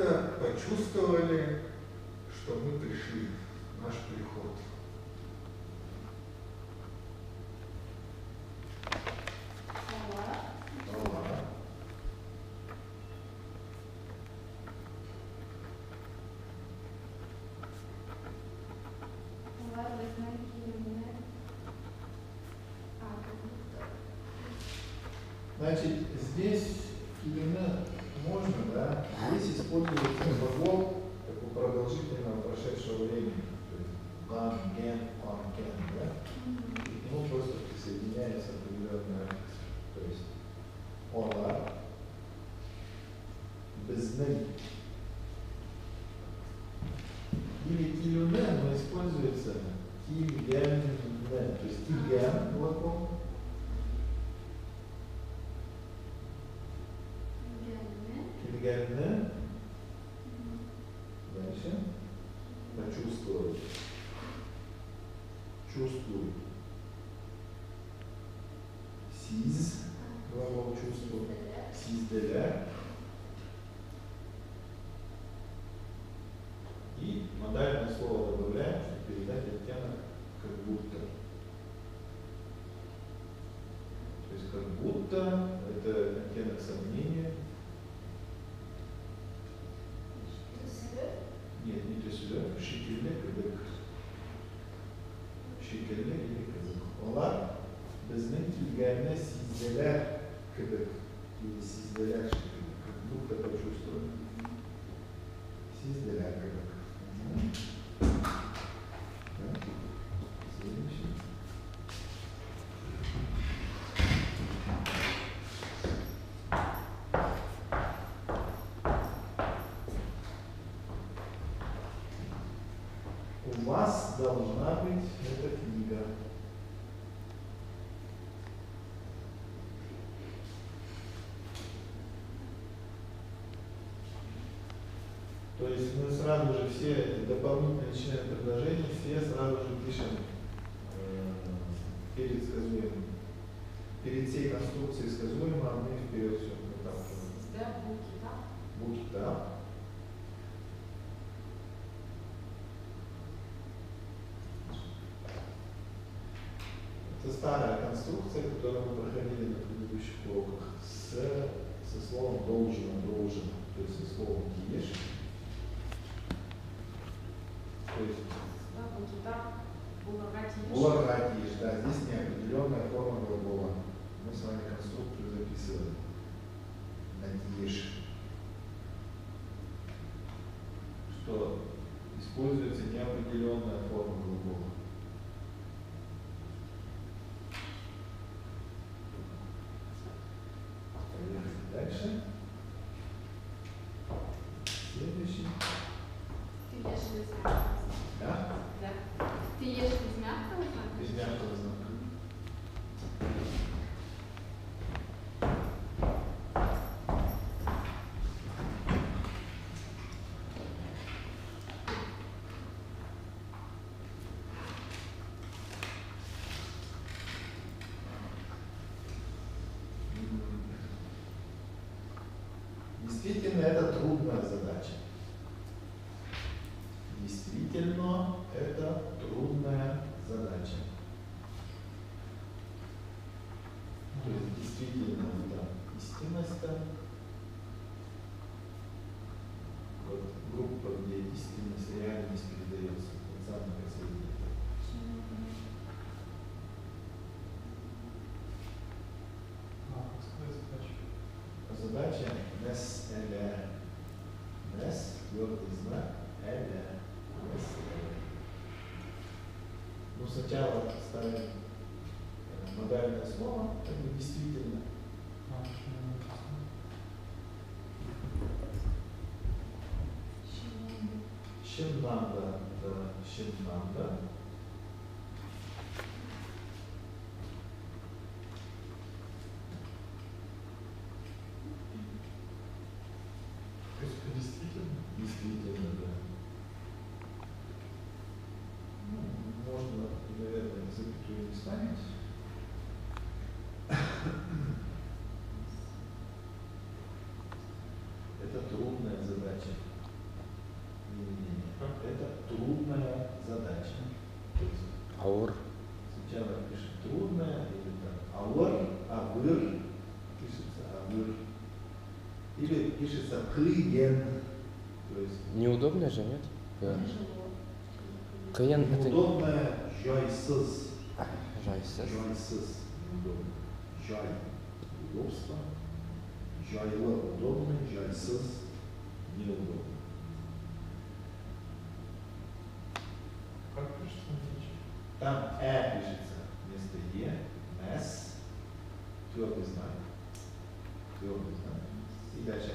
будто почувствовали, что мы пришли, наш приход. Значит, здесь именно можно, да, здесь используется глагол такого продолжительного прошедшего времени. То есть gone, again, on, again, да? И к нему просто присоединяется определенная акция. То есть ола, безны. Или тилюне, но используется тигенне. То есть тиген глагол. Тильгенне. Дальше. Почувствовать. Чувствуй. Сиз. Глагол чувствует. Сизделя. И модальное слово добавляем, чтобы передать оттенок как будто. То есть как будто это оттенок сомнения. Нет, не тесюля, шикеле, кадык. Шикеле или кадык. Ола, безнен тильгайне сизделя кадык. Или сизделя шикеле. Как будто почувствовали. Сизделя кадык. Следующий. У вас должна быть эта книга. То есть мы сразу же все эти дополнительные члены предложения, все сразу же пишем перед сказуемым. Перед всей конструкцией сказуемого мы вперед все выталкиваем. Да, букита. Букита. Это старая конструкция, которую мы проходили на предыдущих уроках со словом должен. То есть со словом ешь. То есть булагатиш, да, здесь неопределенная форма глагола. Мы с вами конструкцию записывали. Надеешь. Что используется неопределенная форма глагола. Дальше. Следующий. Ты ешь без мягкого знака. Да? Да. Ты ешь без мягкого знака? Без мягкого знака. Действительно, это трудная задача. Действительно, это трудная задача. То есть, действительно, это истинность. Вот группа, где истинность, реальность передается. Вот самое последнее. Задача нес эле. Нес, твердый знак, эле. Нес эле. Ну, сначала ставим модальное слово, как бы действительно. Щемнанда, да, щемнанда. Действительно, да. Ну, можно, наверное, запятую не ставить. Это трудная задача. аур. Сначала пишет трудное, или там аур, авыр, пишется авыр. Или пишется клиен, то есть Неудобно же, нет? Тяжело. Каян это... неудобное жайсыз. Жайсыз. Жайсыз. Неудобно. Жай. Удобство. Жайлы удобно, жайсыз неудобно. Как пишется английский? Там пишется вместо мэс, твердый знак. Твердый знак. И дальше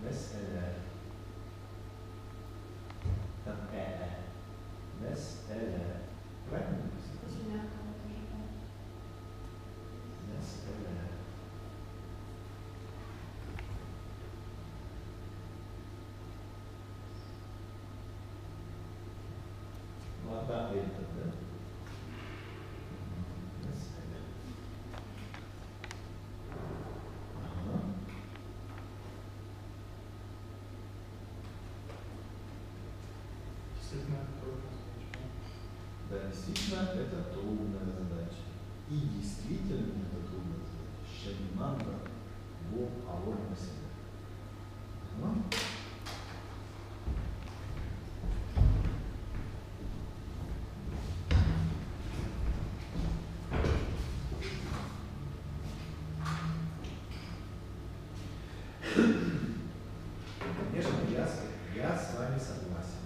Мес'еле. Там Мес'еле. Правильно написано? Очень мягко тоже, да. Мес'еле. Ну, одна это, да? Мес'еле. Ага. Действительно, трудно задача. Да, действительно, это трудная задача. И действительно, это трудная задача. Шемиманда в аур себе. Конечно, я с вами согласен.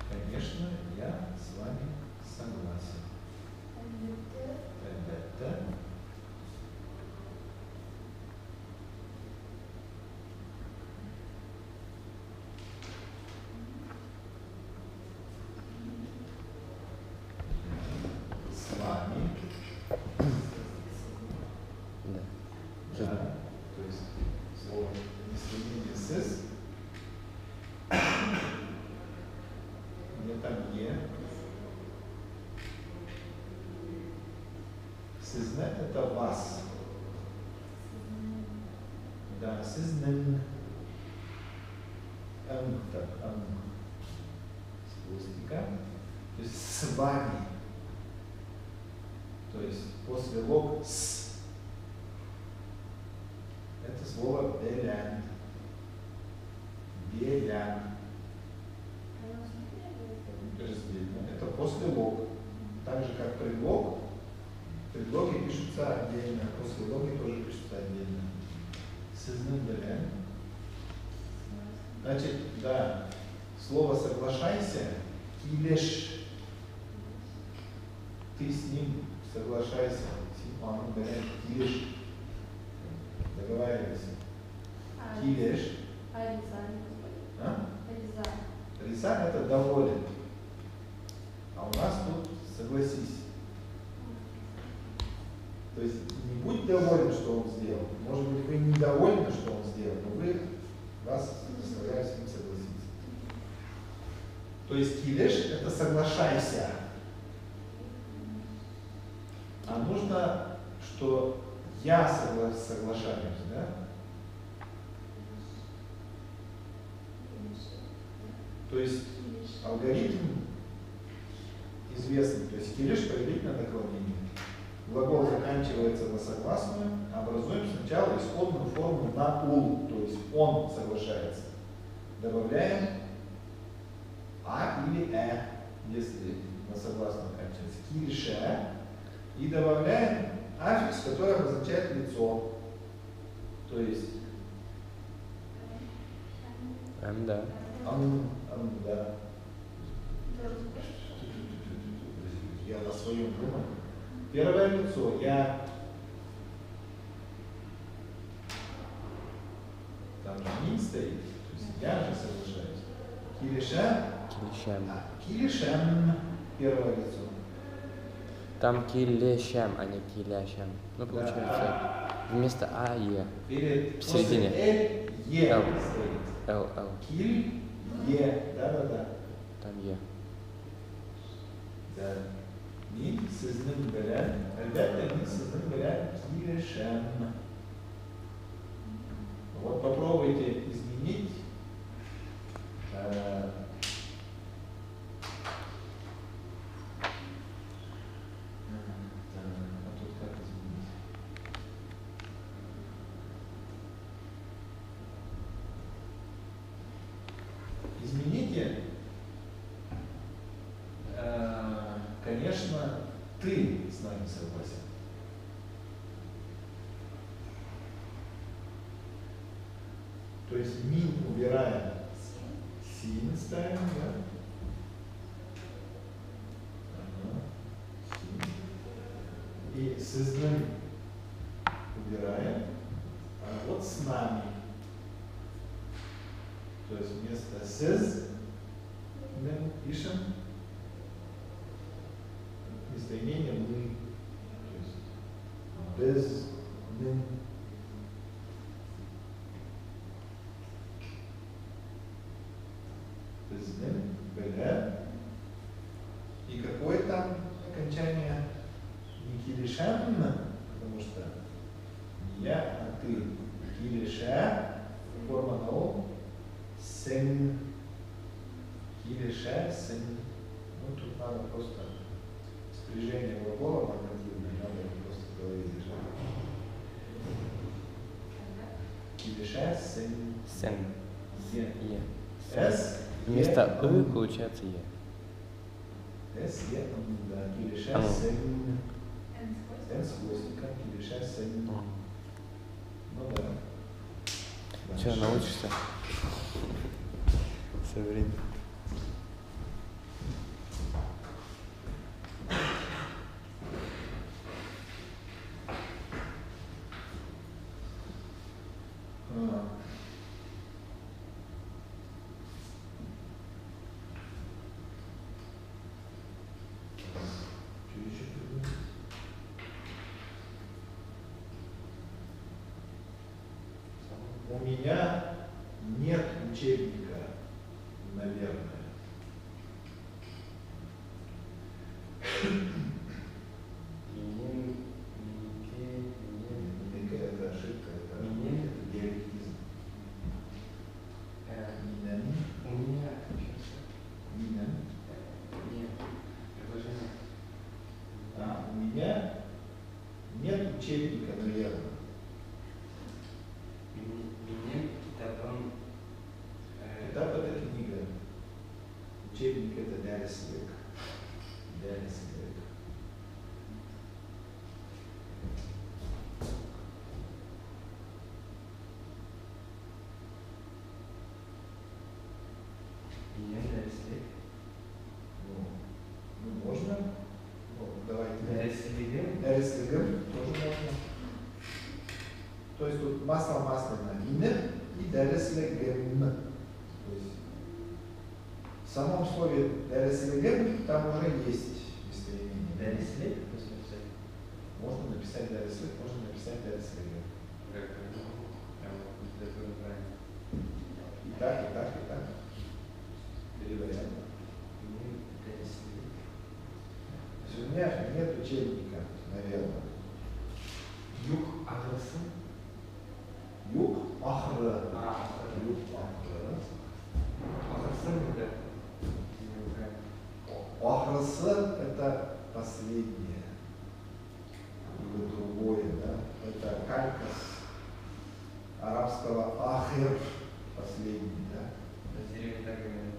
Конечно, я с вами согласен. Это с вами, Да. да, то есть слово местоимение сыс, где там е. Сызне это вас. Да, сызнен. Так, с хвостика. То есть с вами. То есть после лог с. Это слово белян. Белян. Раздельно. Это после лог. Так же как предлог. Предлоги пишутся отдельно, после логи тоже пишутся отдельно. Сызнен белян. Значит, да, слово соглашайся, килеш. Ты с ним соглашайся. Симпану белян, килеш. Договаривайся. Килеш. А? Риза это доволен. А у нас тут согласись. То есть не будь доволен, что он сделал. Может быть, вы недовольны, что он сделал, но вас заставляют с ним согласиться. То есть килеш это соглашайся. А нужно, что я соглашаюсь, да? То есть алгоритм известный. То есть килеш повелительное наклонение. Глагол заканчивается на согласную, образуем сначала исходную форму на ул, то есть он соглашается. Добавляем а или если на согласную оканчивается. Кильше. И добавляем аффикс, который обозначает лицо. То есть Да. Да. Я на своем думаю. Первое лицо. Я. Там же мин стоит. То есть я же соглашаюсь. Килиша. Килешем. Килишем. Первое лицо. Там килешем, а не киляшем. Ну, получается, вместо А Е. Перед В середине. после Е Л. стоит. Л. Киль, Е. Да. Там Е. Да. Мин сызнын белян. Әлбәттә мин сызнын белян килешем. Вот попробуйте изменить То есть мин убираем, син ставим, да? Ага. Син. И сознаем убираем, а вот с нами. То есть вместо сез пишем местоимение мы. То есть без ним. Без ним, бля. И какое там окончание? Не килишан, потому что не я, а ты. Килиша, форма на о, сен. Килиша, сен. Ну, тут надо просто спряжение глагола нормативное, надо просто в голове держать. Килиша, сен. Сен. Е. Е. С. Вместо Е, «ы» получается «е». С, Е, да. Килиша, А. сен. Н с С с хвостиком, килиша, сен. Ну да. Че, Дальше. научишься? Со временем. А. Что еще придумать? У меня нет учебника, наверное. Это ошибка, это диалектизм. Минен. У меня Минен. нет предложения. А, у меня нет учебника, наверное. Меня китабан. Этап это книга. Учебник это дәріслік. Дәріслік. Меня дәріслік. Ну, можно. Ну, давайте. Дәріслігім. Дәріслігім тоже можно. То есть тут масло масляное. Минен и дәріслігім. То есть в самом слове дәріслігім там уже есть местоимение. Дәріслік? Можно написать дәріслік, можно написать дәріслігім. Как прям такое правильно. И так, и так, и так. Три варианта. Дәріслік. То есть у меня нет учебника, наверное. Юг аграсы. Юг, ахры. А, Юг, ахры. аграсы это. Ахрысы – это последнее. Или другое, да? Это калька с арабского ахир, последний, да? На деревне так говорят.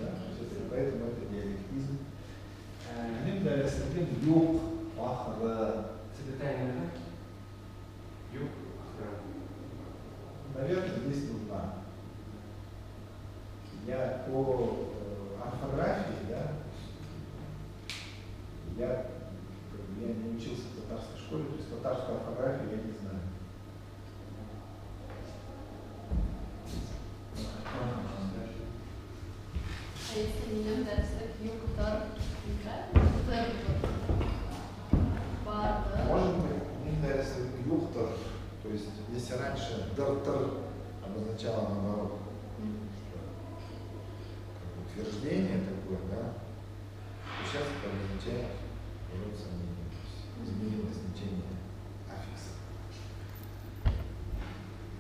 Да, то есть это, поэтому это диалектизм. Ним дәріслігім юг, ахры. Запятая не так? Юг охрана. Наверное, здесь нужна. Я по орфографии, да, я не учился в татарской школе, то есть татарскую орфографию я не знаю. А если минен дәріслік юктар, барды. Может быть, дәріслігім юхтар, то есть если раньше дартар обозначало наоборот, утверждение такое, да, то сейчас это обозначает уже сомнение, то есть изменилось значение аффикса.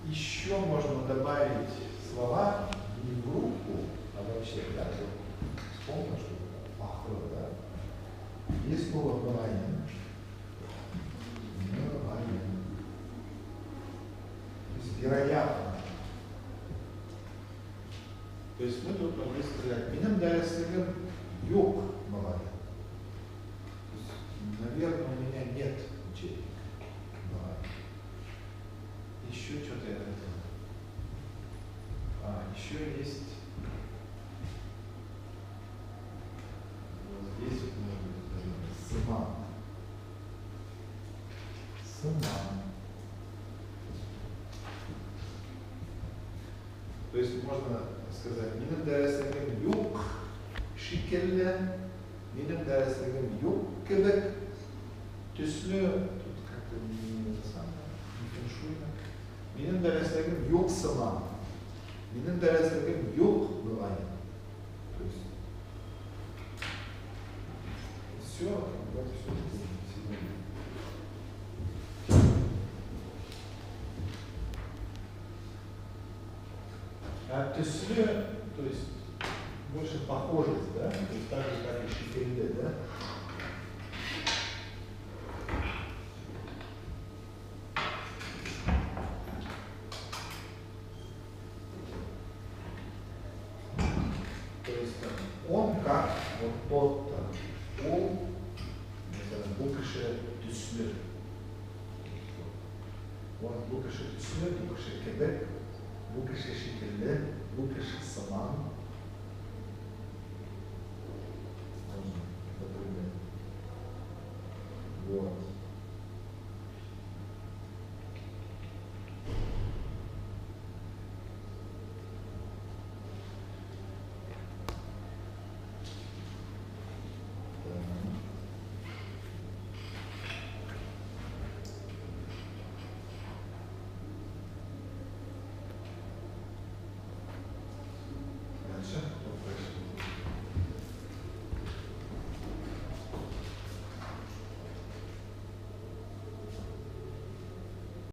Еще можно добавить слова не в группу, а вообще, да, вспомнил, что ахро, да, есть слово «меланин». Меланин. То есть вероятно. То есть мы тут могли сказать, минем дәріслігім юг меланин. То есть, наверное, у меня нет учебника меланин. Еще что-то я хотел. Еще есть вот здесь вот может быть сама. Сама. То есть можно сказать, benim derslerim yok şekilde, benim derslerim yok kebek, төсле, тут как-то не это самое, не фэншуйно. Benim derslerim yok сама. Benim derslerim yok бывает. То есть все, вот все сегодня. А төсле, то есть больше похожесть, да? То есть так же, как и шекельде, да? То есть он как вот тот, он, букаше төсле. Он букаше төсле, букаше кебек, букаше шекельде, букаше саман. Например. Вот. Дальше.